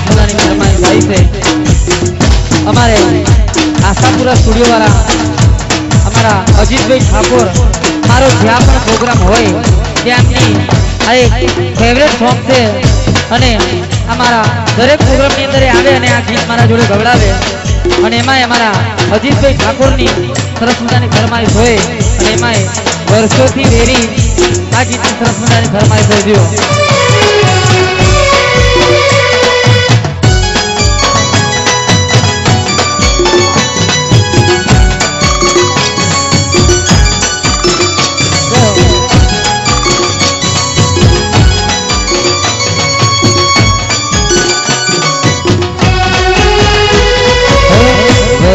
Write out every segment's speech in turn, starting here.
મજાની ફરમાઈશ આવી છે અમારે આશાપુરા સ્ટુડિયો વાળા અમારા અજીતભાઈ ઠાકોર મારો જ્યાં પણ પ્રોગ્રામ હોય ત્યાંની આ એક ફેવરેટ સોંગ છે અને અમારા દરેક પ્રોગ્રામની અંદર આવે અને આ ગીત મારા જોડે ગવડાવે અને એમાંય અમારા અજીતભાઈ ઠાકોરની સરસ મજાની ફરમાઈશ હોય અને એમાંય વર્ષોથી વેરી આ ગીતની સરસ મજાની ફરમાઈશ હોય જો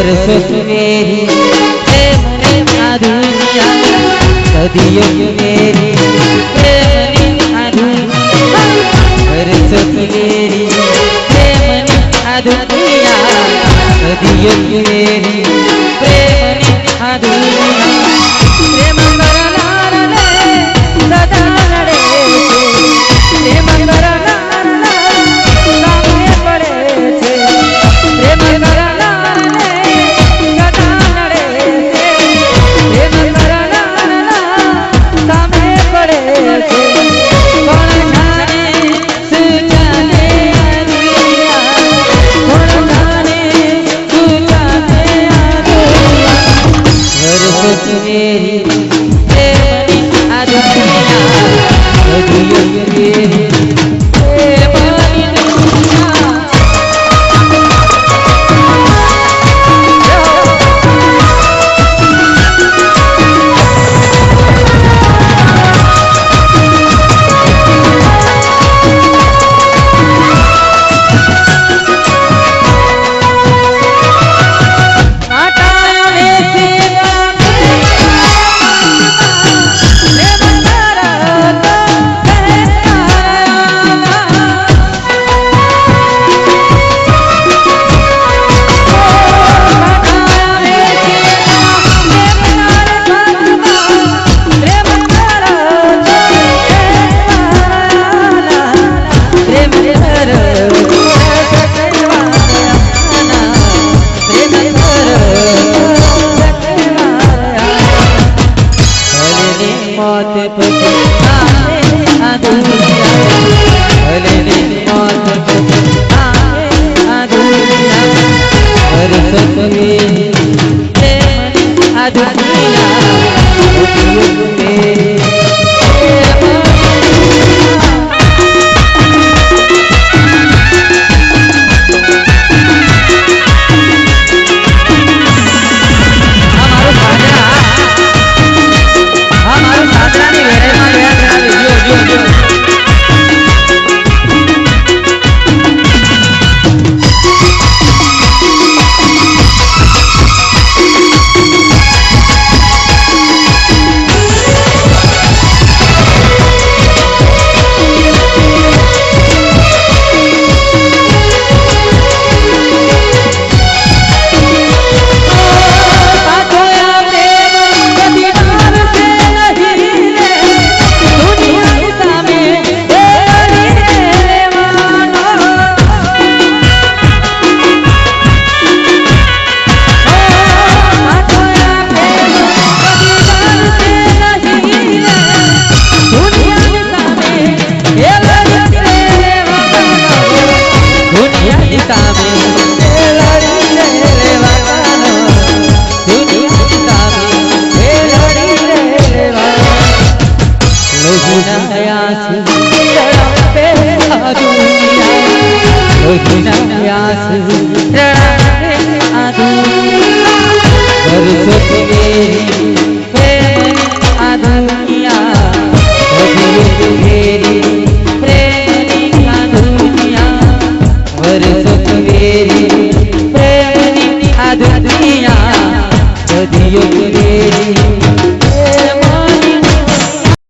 मेरी प्रेम ने दुनिया सदियों मेरी प्रेम ने दुनिया बरसों मेरी प्रेम ने दुनिया सदियों मेरी प्रेम ने दुनिया प्रेम करना रे सदा रे प्रेम करना सामने पड़े थे प्रेम करना बरसों मेरी